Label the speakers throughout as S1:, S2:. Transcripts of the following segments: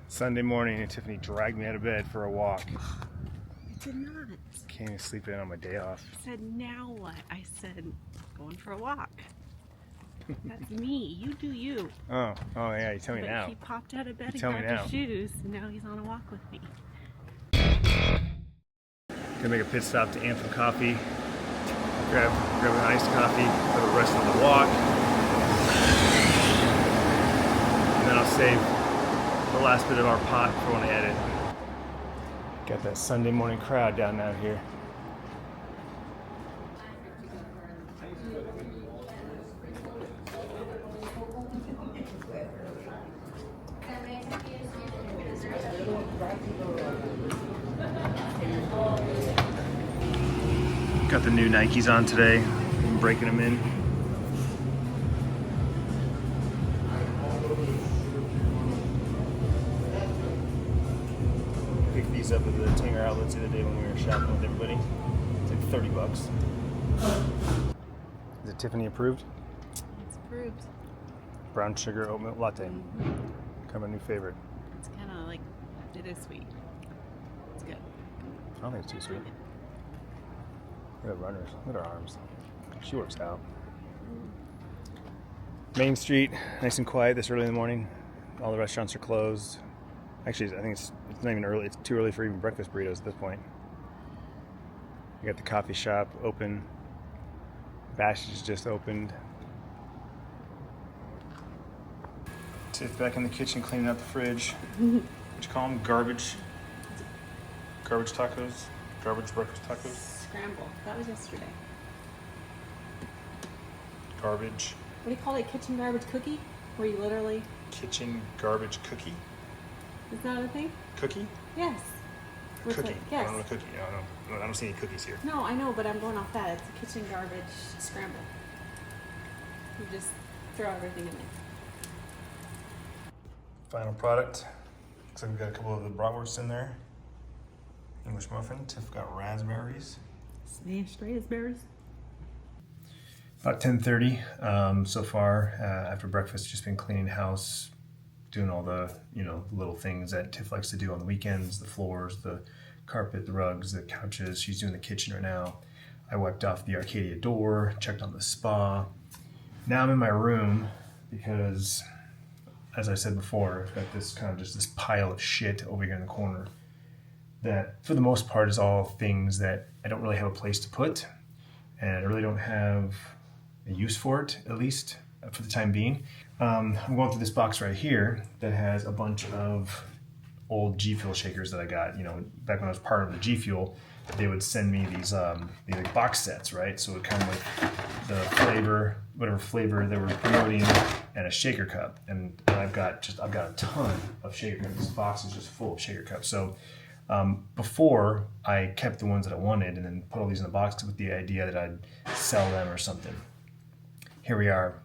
S1: Sunday morning and Tiffany dragged me out of bed for a walk.
S2: I did not.
S1: Can't even sleep in on my day off.
S2: I said, now what? I said, going for a walk. That's me. You do you.
S1: Oh yeah, you tell me
S2: but
S1: now.
S2: He popped out of bed
S1: You
S2: and grabbed his shoes, and now he's on a walk with me.
S1: Gonna make a pit stop to Anthem Coffee. Grab an iced coffee for the rest of the walk. And then I'll save the last bit of our pot for when I edit. Got that Sunday morning crowd down out here. Got the new Nikes on today. I'm breaking them in. Picked these up at the Tanger outlets the other day when we were shopping with everybody. It's like 30 bucks. Is it Tiffany approved?
S2: It's approved.
S1: Brown sugar oat milk latte. Kind of a new favorite.
S2: It's kind of like, it is sweet. It's good.
S1: I don't think it's too sweet. Look at runners. Look at her arms. She works out. Main Street, nice and quiet this early in the morning. All the restaurants are closed. Actually, I think it's not even early. It's too early for even breakfast burritos at this point. You got the coffee shop open. Bash's just opened. Tiff back in the kitchen cleaning up the fridge. What you call them? Garbage tacos? Garbage breakfast tacos?
S2: Scramble. That was yesterday.
S1: Garbage.
S2: What do you call it? Kitchen garbage cookie? Where you literally...
S1: Kitchen garbage cookie?
S2: Is that a thing?
S1: Cookie?
S2: Yes.
S1: Cookie.
S2: Yes.
S1: I don't know cookie. I don't see any cookies here.
S2: No, I know, but I'm going off that. It's a kitchen garbage scramble. You just throw everything in there.
S1: Final product. Looks like we've got a couple of the bratwursts in there. English muffin. Tiff got raspberries.
S2: Smashed raspberries.
S1: About 10:30 so far. After breakfast, just been cleaning the house, doing all the little things that Tiff likes to do on the weekends: the floors, the carpet, the rugs, the couches. She's doing the kitchen right now. I wiped off the Arcadia door, checked on the spa. Now I'm in my room because, as I said before, I've got this kind of just this pile of shit over here in the corner that, for the most part, is all things that I don't really have a place to put, and I really don't have a use for it, at least for the time being. I'm going through this box right here that has a bunch of old G Fuel shakers that I got. Back when I was part of the G Fuel, they would send me these like box sets, right? So it kind of like the flavor, whatever flavor they were promoting, and a shaker cup. And I've got a ton of shaker cups. This box is just full of shaker cups. So before, I kept the ones that I wanted and then put all these in the box with the idea that I'd sell them or something. Here we are,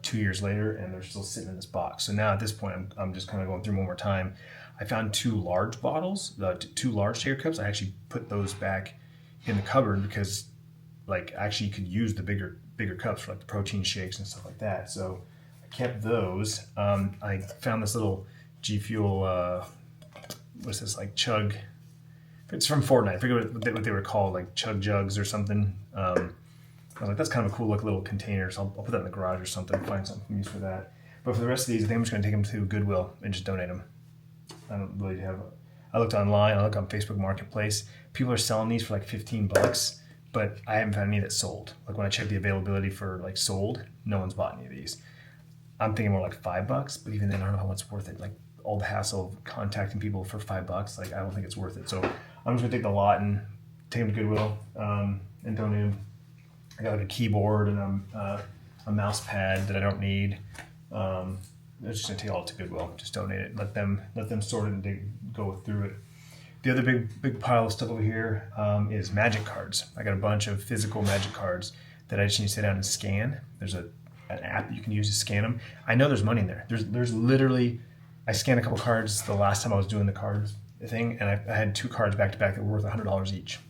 S1: 2 years later, and they're still sitting in this box. So now at this point, I'm just kind of going through one more time. I found 2 large bottles, 2 large shaker cups. I actually put those back in the cupboard because, actually you could use the bigger cups for the protein shakes and stuff like that. So I kept those. I found this little G Fuel, what's this, chug? It's from Fortnite. I forget what they were called, chug jugs or something. I was like, that's kind of a cool little container, so I'll put that in the garage or something, find something use for that. But for the rest of these, I think I'm just going to take them to Goodwill and just donate them. I don't really have. I looked online. I looked on Facebook Marketplace. People are selling these for $15, but I haven't found any that sold. When I checked the availability for sold, no one's bought any of these. I'm thinking more $5, but even then, I don't know how much it's worth it. All the hassle of contacting people for $5, I don't think it's worth it. So I'm just gonna take the lot and take them to Goodwill and donate them. I got a keyboard and a mouse pad that I don't need. I'm just gonna take all it to Goodwill, just donate it, let them sort it and go through it. The other big pile of stuff over here is magic cards. I got a bunch of physical magic cards that I just need to sit down and scan. There's an app that you can use to scan them. I know there's money in there. There's literally, I scanned a couple cards the last time I was doing the cards thing, and I had 2 cards back to back that were worth $100 each.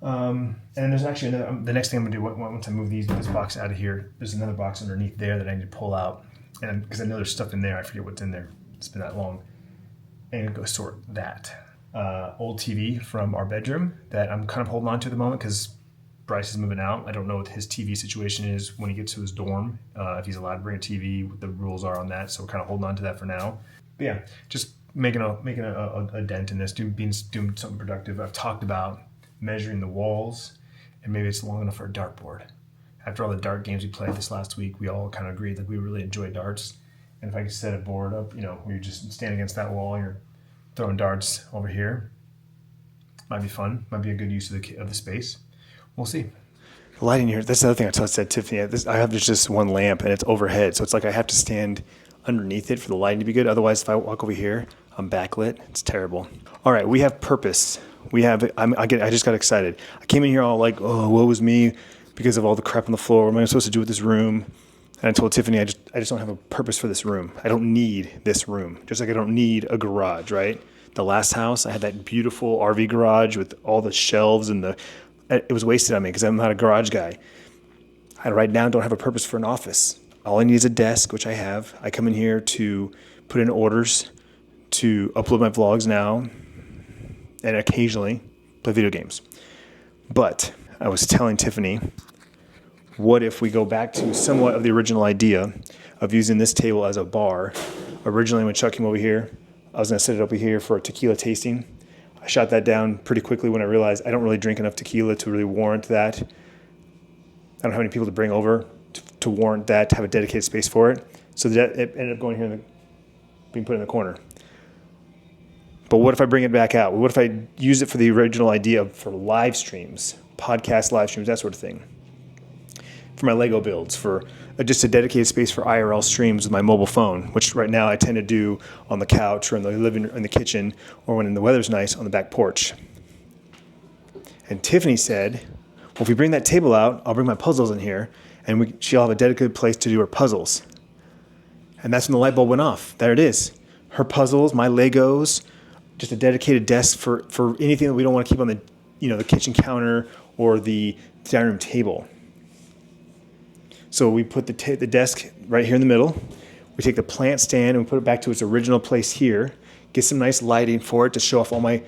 S1: And there's actually the next thing I'm gonna do once I move this box out of here. There's another box underneath there that I need to pull out, and because I know there's stuff in there, I forget what's in there. It's been that long. and go sort that. Old TV from our bedroom that I'm kind of holding on to at the moment because Bryce is moving out. I don't know what his TV situation is when he gets to his dorm, if he's allowed to bring a TV, what the rules are on that. So we're kind of holding on to that for now. But yeah, just making a dent in this, doing something productive. I've talked about measuring the walls, and maybe it's long enough for a dartboard. After all the dart games we played this last week, we all kind of agreed that we really enjoy darts. And if I could set a board up, where you're just standing against that wall and you're throwing darts over here, might be fun. Might be a good use of the space. We'll see. The lighting here, that's the other thing I said Tiffany. I have just one lamp and it's overhead. So it's like I have to stand underneath it for the lighting to be good. Otherwise, if I walk over here, I'm backlit. It's terrible. All right, we have purpose. I just got excited. I came in here all like, oh, woe was me because of all the crap on the floor. What am I supposed to do with this room? And I told Tiffany, I just don't have a purpose for this room. I don't need this room. Just like I don't need a garage, right? The last house, I had that beautiful RV garage with all the shelves and it was wasted on me because I'm not a garage guy. I right now don't have a purpose for an office. All I need is a desk, which I have. I come in here to put in orders, to upload my vlogs now, and occasionally play video games. But I was telling Tiffany, what if we go back to somewhat of the original idea of using this table as a bar? Originally, when Chuck came over here, I was going to set it up here for a tequila tasting. I shot that down pretty quickly when I realized I don't really drink enough tequila to really warrant that. I don't have any people to bring over to warrant that, to have a dedicated space for it. So that it ended up going here being put in the corner. But what if I bring it back out? What if I use it for the original idea for live streams, podcast live streams, that sort of thing? For my Lego builds, for just a dedicated space for IRL streams with my mobile phone, which right now I tend to do on the couch or in the kitchen, or when the weather's nice, on the back porch. And Tiffany said, well, if we bring that table out, I'll bring my puzzles in here, and she'll have a dedicated place to do her puzzles. And that's when the light bulb went off. There it is. Her puzzles, my Legos, just a dedicated desk for anything that we don't want to keep on the kitchen counter or the dining room table. So we put the desk right here in the middle. We take the plant stand and we put it back to its original place here. Get some nice lighting for it to show off all my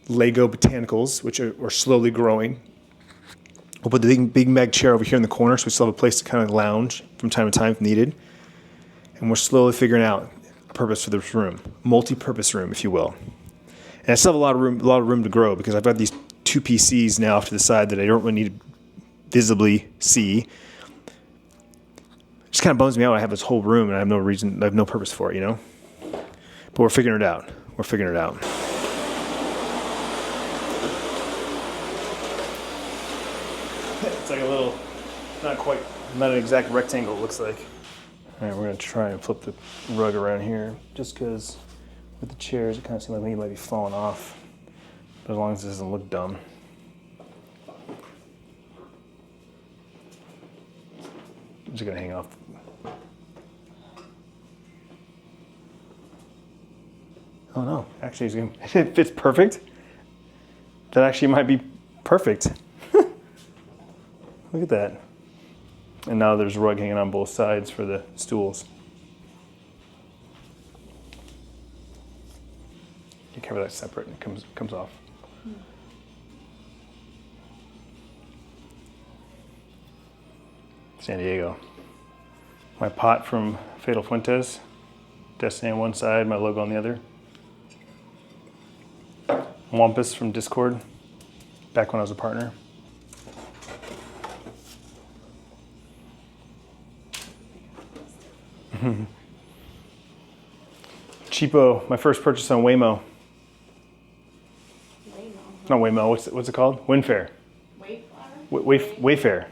S1: Lego botanicals, which are slowly growing. We'll put the big mag chair over here in the corner so we still have a place to kind of lounge from time to time if needed. And we're slowly figuring out a purpose for this room. Multi-purpose room, if you will. And I still have a lot of room to grow because I've got these two PCs now off to the side that I don't really need to visibly see. It just kind of bums me out. I have this whole room and I have no purpose for it, But we're figuring it out. It's like a little, not an exact rectangle, it looks like. All right, we're going to try and flip the rug around here just because with the chairs, it kind of seems like maybe it might be falling off. But as long as it doesn't look dumb. I'm just going to hang off. Oh no, actually it fits perfect. That actually might be perfect. Look at that. And now there's a rug hanging on both sides for the stools. You cover that separate and it comes off. San Diego. My pot from Fatal Fuentes. Destiny on one side, my logo on the other. Wampus from Discord, back when I was a partner. Cheapo, my first purchase on Waymo. Not Waymo, what's it called? Wayfair. Wayfair.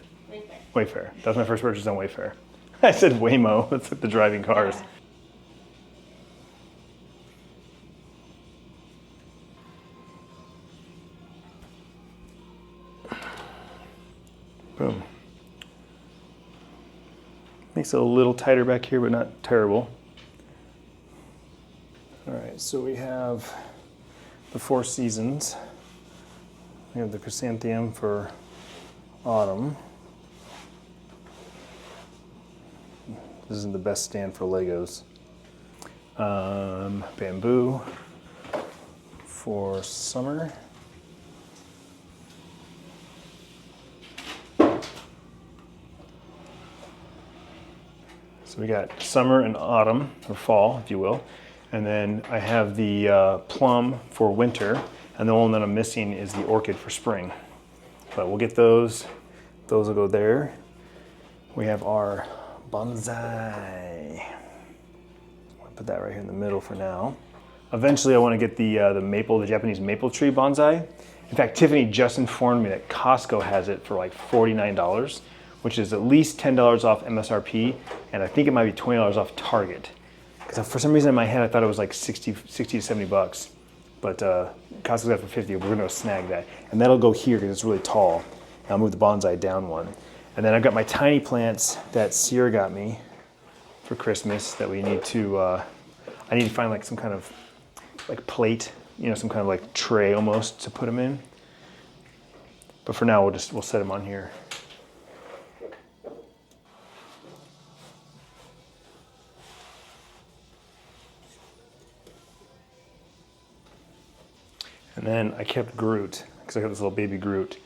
S1: Wayfair. That was my first purchase on Wayfair. I said Waymo, that's like the driving cars. Yeah. Boom. Makes it a little tighter back here, but not terrible. All right, so we have the 4 seasons. We have the chrysanthemum for autumn. This isn't the best stand for Legos. Bamboo, for summer. So we got summer and autumn, or fall, if you will. And then I have the plum for winter. And the one that I'm missing is the orchid for spring. But we'll get those. Those will go there. We have our bonsai. I'll put that right here in the middle for now. Eventually I want to get the Japanese maple tree bonsai. In fact, Tiffany just informed me that Costco has it for like $49, which is at least $10 off MSRP, and I think it might be $20 off Target. Because for some reason in my head I thought it was like 60 to 70 bucks. But Costco's got it for 50, we're gonna snag that. And that'll go here because it's really tall. And I'll move the bonsai down one. And then I've got my tiny plants that Sierra got me for Christmas that we need to, I need to find like some kind of like plate, you know, some kind of like tray almost to put them in. But for now, we'll set them on here. And then I kept Groot, because I got this little baby Groot.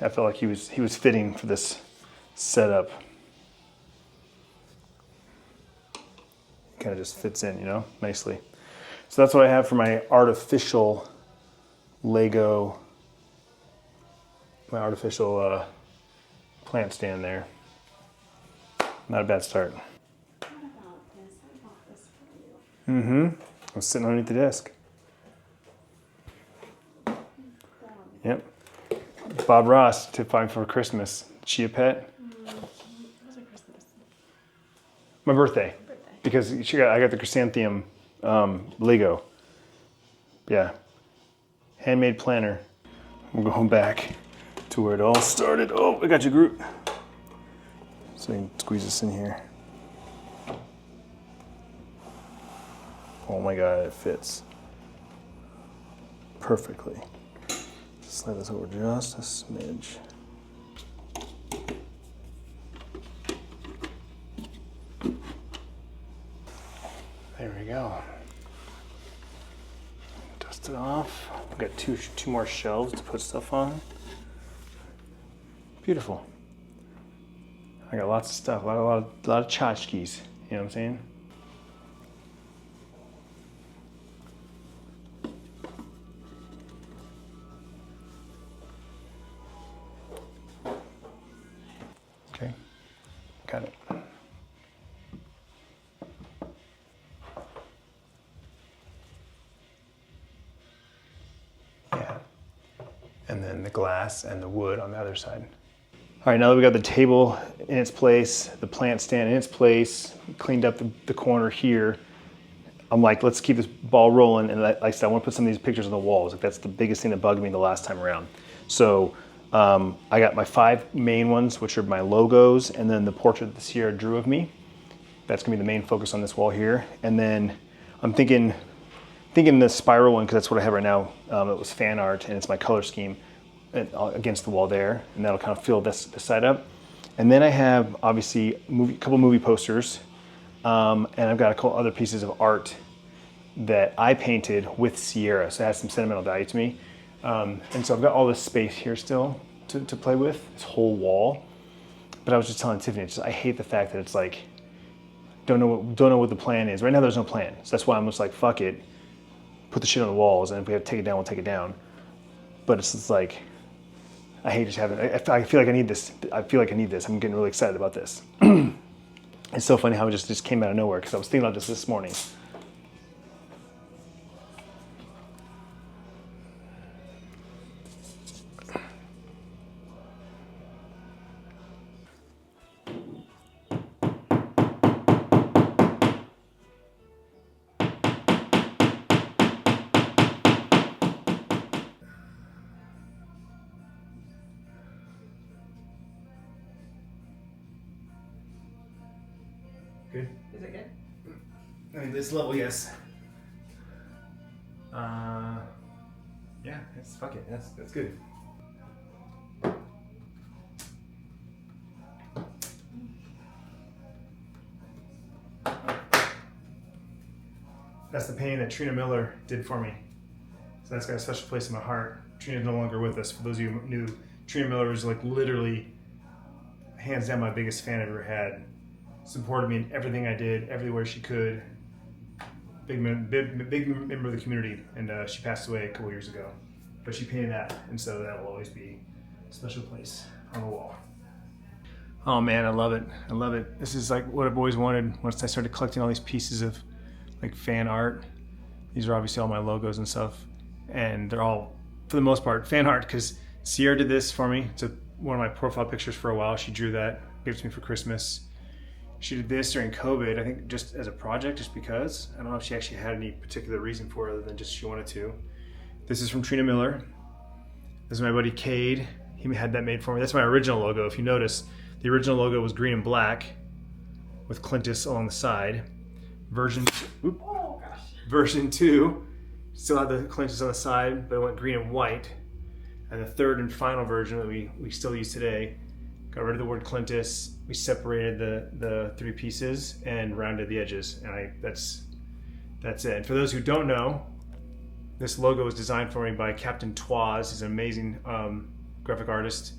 S1: I felt like he was fitting for this setup. Kind of just fits in, you know, nicely. So that's what I have for my artificial Lego, my artificial plant stand there. Not a bad start.
S2: What about this? I bought this for you.
S1: Mm-hmm. I was sitting underneath the desk. Yep. Bob Ross to find for Christmas. Chia pet.
S2: What was it Christmas?
S1: My birthday. Because I got the chrysanthemum Lego. Yeah. Handmade planner. We're going back to where it all started. Oh, I got you, Groot. So you can squeeze this in here. Oh my God, it fits perfectly. Slide this over just a smidge. There we go. Dust it off. I've got two more shelves to put stuff on. Beautiful. I got lots of stuff, a lot of tchotchkes. You know what I'm saying? Okay, got it. Yeah, and then the glass and the wood on the other side. All right, now that we got the table in its place, the plant stand in its place, cleaned up the corner here, I'm like, let's keep this ball rolling. And like I said, I want to put some of these pictures on the walls. Like that's the biggest thing that bugged me the last time around. So I got my 5 main ones, which are my logos, and then the portrait that Sierra drew of me. That's gonna be the main focus on this wall here. And then I'm thinking the spiral one, because that's what I have right now. It was fan art, and it's my color scheme against the wall there, and that'll kind of fill this side up. And then I have obviously a couple movie posters, and I've got a couple other pieces of art that I painted with Sierra, so it has some sentimental value to me. And so I've got all this space here still to play with, this whole wall. But I was just telling Tiffany, I hate the fact that it's like, don't know what the plan is. Right now there's no plan, so that's why I'm just like, fuck it, put the shit on the walls, and if we have to take it down, we'll take it down. But it's just like, I hate just having, I feel like I need this. I'm getting really excited about this. It's so funny how it just came out of nowhere, because I was thinking about this morning. Good?
S2: Is it good?
S1: I mean, this level, yes. Yeah, fuck it. That's good. That's the painting that Trina Miller did for me. So that's got a special place in my heart. Trina's no longer with us. For those of you who knew, Trina Miller was like literally hands down my biggest fan I've ever had. Supported me in everything I did, everywhere she could. Big member of the community, and she passed away a couple years ago. But she painted that, and so that will always be a special place on the wall. Oh man, I love it. I love it. This is like what I've always wanted once I started collecting all these pieces of like fan art. These are obviously all my logos and stuff, and they're all, for the most part, fan art, because Sierra did this for me. It's one of my profile pictures for a while. She drew that, gave it to me for Christmas. She did this during COVID, I think just as a project, just because. I don't know if she actually had any particular reason for it other than just she wanted to. This is from Trina Miller. This is my buddy Cade. He had that made for me. That's my original logo. If you notice, the original logo was green and black with Clintus along the side. Version 2 still had the Clintus on the side, but it went green and white. And the third and final version that we still use today, got rid of the word Clintus. We separated the three pieces and rounded the edges, and that's it. And for those who don't know, this logo was designed for me by Captain Twas. He's an amazing graphic artist,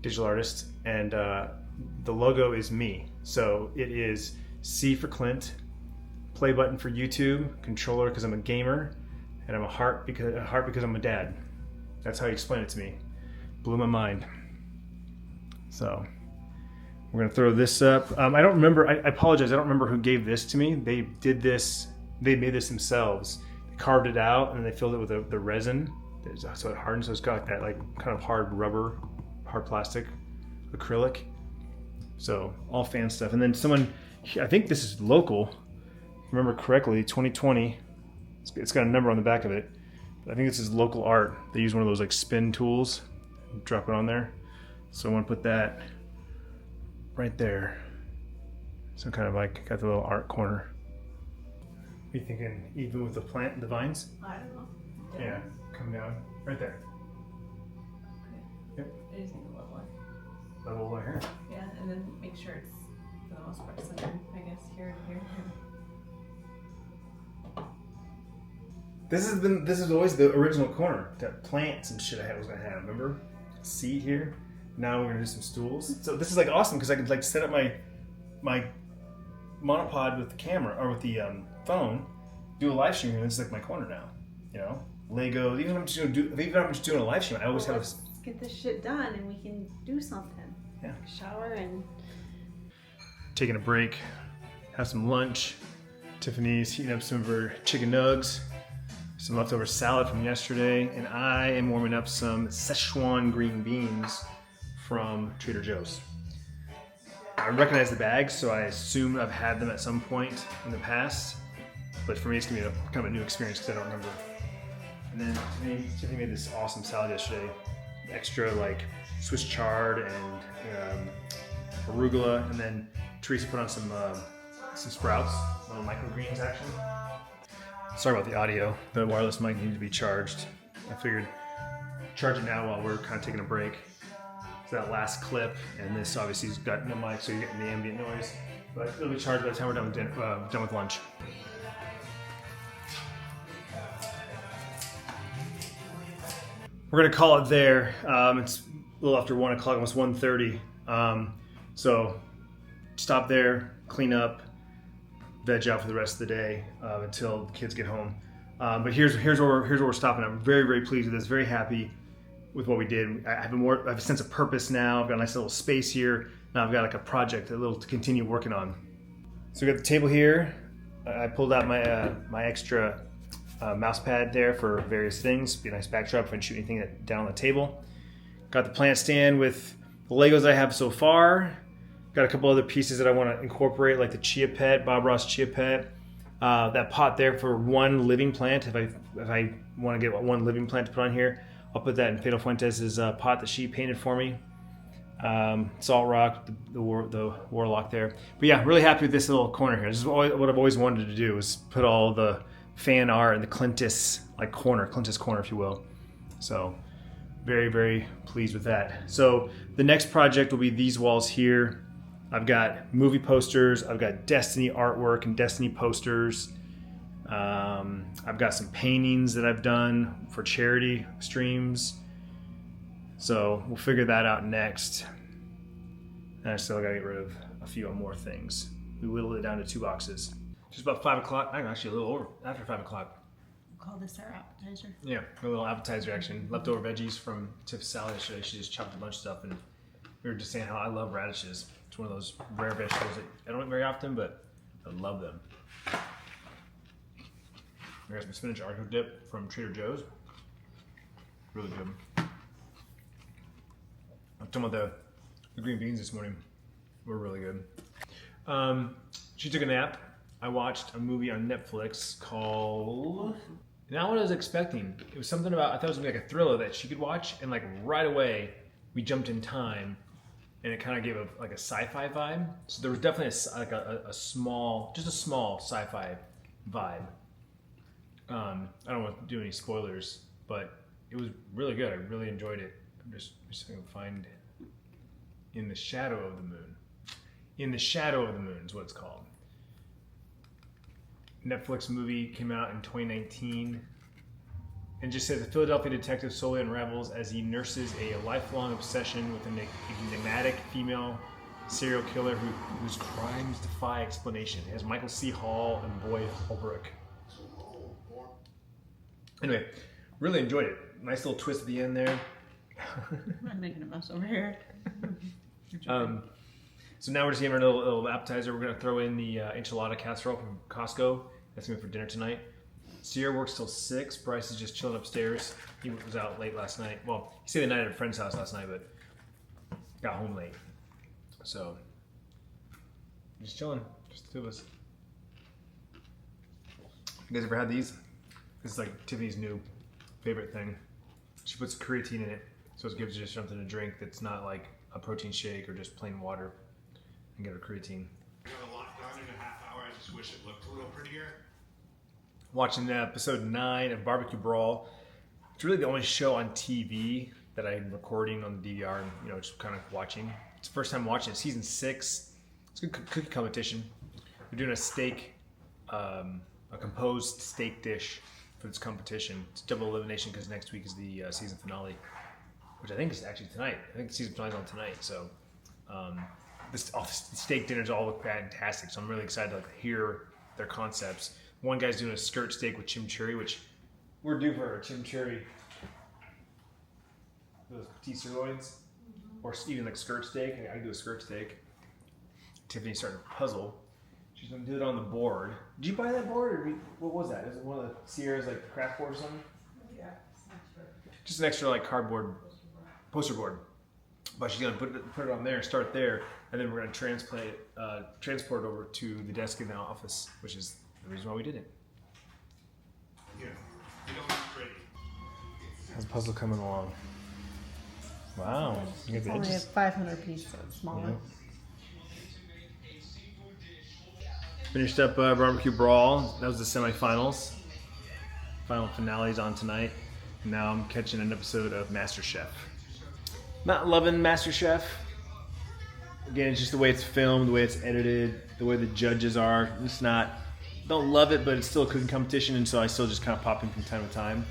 S1: digital artist, and the logo is me. So it is C for Clint, play button for YouTube, controller because I'm a gamer, and I'm a heart because I'm a dad. That's how he explained it to me. Blew my mind. So we're gonna throw this up. I don't remember, I apologize, I don't remember who gave this to me. They did this, they made this themselves. They carved it out and they filled it with the resin. So it hardens, so it's got that like kind of hard rubber, hard plastic, acrylic. So all fan stuff. And then someone, I think this is local, if I remember correctly, 2020. It's got a number on the back of it. I think this is local art. They use one of those like spin tools, drop it on there. So I want to put that right there. So kind of like got the little art corner. Are you thinking even with the plant and the vines?
S2: I don't know.
S1: Yeah, come down right there.
S2: Okay.
S1: Yep.
S2: I just need a level one.
S1: Level right here.
S2: Yeah, and then make sure it's for the most part centered, I guess, here and here.
S1: This is always the original corner. That plants and shit I was gonna have, remember? Seed here. Now we're gonna do some stools. So this is like awesome because I can like set up my monopod with the camera or with the phone, do a live stream, and it's like my corner now. You know, Lego. Even if I'm just doing a live stream, I always have.
S2: Let's get this shit done, and we can do something.
S1: Yeah.
S2: Shower and
S1: Taking a break, have some lunch. Tiffany's heating up some of her chicken nugs, some leftover salad from yesterday, and I am warming up some Szechuan green beans from Trader Joe's. I recognize the bags, so I assume I've had them at some point in the past, but for me it's gonna be kind of a new experience because I don't remember. And then Tiffany made this awesome salad yesterday, extra like Swiss chard and arugula, and then Teresa put on some sprouts, little microgreens actually. Sorry about the audio. The wireless mic needed to be charged. I figured charge it now while we're kind of taking a break. So that last clip, and this obviously has got no mic, so you're getting the ambient noise. But it'll be charged by the time we're done with lunch. We're gonna call it there. It's a little after 1 o'clock, almost 1:30. So stop there, clean up, veg out for the rest of the day until the kids get home. But here's where we're stopping. I'm very, very pleased with this. Very happy with what we did. I have a sense of purpose now. I've got a nice little space here. Now I've got like a project, a little to continue working on. So we got the table here. I pulled out my extra mouse pad there for various things. Be a nice backdrop if I can shoot anything down on the table. Got the plant stand with the Legos I have so far. Got a couple other pieces that I want to incorporate, like the chia pet, Bob Ross chia pet. That pot there for one living plant. If I want to get one living plant to put on here, I'll put that in Pedro Fuentes' pot that she painted for me. Salt Rock, the Warlock there. But yeah, really happy with this little corner here. This is what I've always wanted to do, is put all the fan art in the Clintus corner, if you will. So very, very pleased with that. So the next project will be these walls here. I've got movie posters, I've got Destiny artwork and Destiny posters. I've got some paintings that I've done for charity streams. So we'll figure that out next. And I still gotta get rid of a few more things. We whittled it down to 2 boxes. Just about 5 o'clock. I'm actually a little over after 5 o'clock.
S2: Call this our appetizer.
S1: Yeah, a little appetizer action. Leftover veggies from Tiff's salad yesterday. She just chopped a bunch of stuff, and we were just saying how I love radishes. It's one of those rare vegetables that I don't eat very often, but I love them. There's some spinach artichoke dip from Trader Joe's. Really good. I'm talking about the green beans this morning. Were really good. She took a nap. I watched a movie on Netflix called... Not what I was expecting. It was something about, I thought it was gonna be like a thriller that she could watch, and like right away, we jumped in time, and it kind of gave like a sci-fi vibe. So there was definitely a small sci-fi vibe. I don't want to do any spoilers, but it was really good. I really enjoyed it. I'm just going to find In the Shadow of the Moon. In the Shadow of the Moon is what it's called. Netflix movie came out in 2019 and just says a Philadelphia detective slowly unravels as he nurses a lifelong obsession with an enigmatic female serial killer whose crimes defy explanation. It has Michael C. Hall and Boyd Holbrook. Anyway, really enjoyed it. Nice little twist at the end there.
S2: I'm making a mess over here.
S1: So now we're just getting a little appetizer. We're going to throw in the enchilada casserole from Costco. That's going to be for dinner tonight. Sierra works till 6. Bryce is just chilling upstairs. He was out late last night. Well, he stayed the night at a friend's house last night, but got home late. So, just chilling. Just the two of us. You guys ever had these? This is like Tiffany's new favorite thing. She puts creatine in it, so it gives you something to drink that's not like a protein shake or just plain water. And get her creatine.
S3: I got a lot done in a half hour. I just wish it looked a little prettier.
S1: Watching episode 9 of Barbecue Brawl. It's really the only show on TV that I'm recording on the DVR and just kind of watching. It's the first time watching it. Season 6. It's a good cookie competition. We're doing a steak, a composed steak dish for this competition. It's double elimination because next week is the season finale, which I think is actually tonight. I think the season finale is on tonight. So the steak dinners all look fantastic. So I'm really excited to hear their concepts. One guy's doing a skirt steak with chimichurri, which we're due for a chimichurri. Those petite sirloins, or even like skirt steak. I do a skirt steak. Tiffany's starting to puzzle. She's gonna do it on the board. Did you buy that board, or what was that? Is it one of the Sierra's like craft board or something?
S4: Yeah, it's an extra.
S1: Just an extra like cardboard poster board. But she's gonna put it on there and start there, and then we're gonna transport it over to the desk in the office, which is the reason why we did it.
S3: Yeah, you don't look pretty.
S1: How's the puzzle coming along? Wow, you get the
S4: Only a
S1: edges.
S4: 500 piece, so it's smaller.
S1: Yeah. Finished up Barbecue Brawl. That was the semifinals. Final finale's on tonight. And now I'm catching an episode of MasterChef. Not loving MasterChef. Again, it's just the way it's filmed, the way it's edited, the way the judges are. It's not, don't love it, but it's still a cooking competition, and so I still just kind of pop in from time to time.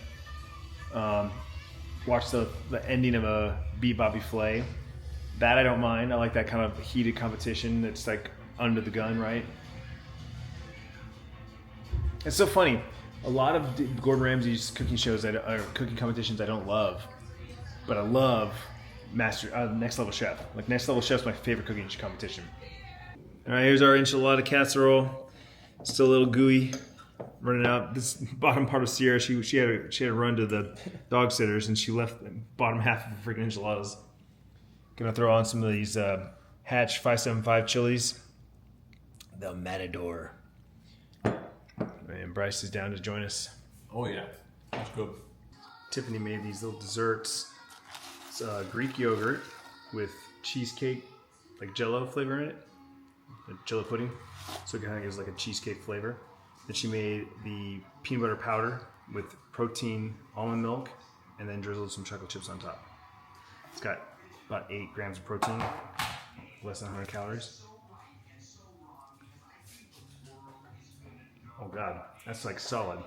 S1: Watch the ending of a Beat Bobby Flay. That I don't mind. I like that kind of heated competition that's like under the gun, right? It's so funny. A lot of Gordon Ramsay's cooking shows or cooking competitions I don't love, but I love Next Level Chef. Like Next Level Chef's my favorite cooking competition. All right, here's our enchilada casserole. Still a little gooey, running out. This bottom part of Sierra, she had to run to the dog sitters, and she left the bottom half of the freaking enchiladas. Gonna throw on some of these Hatch 575 chilies. The Matador. And Bryce is down to join us.
S3: Oh yeah, that's good.
S1: Tiffany made these little desserts. It's Greek yogurt with cheesecake, like Jello flavor in it, like Jello pudding. So it kind of gives like a cheesecake flavor. Then she made the peanut butter powder with protein almond milk, and then drizzled some chocolate chips on top. It's got about 8 grams of protein, less than 100 calories. Oh God, that's like solid.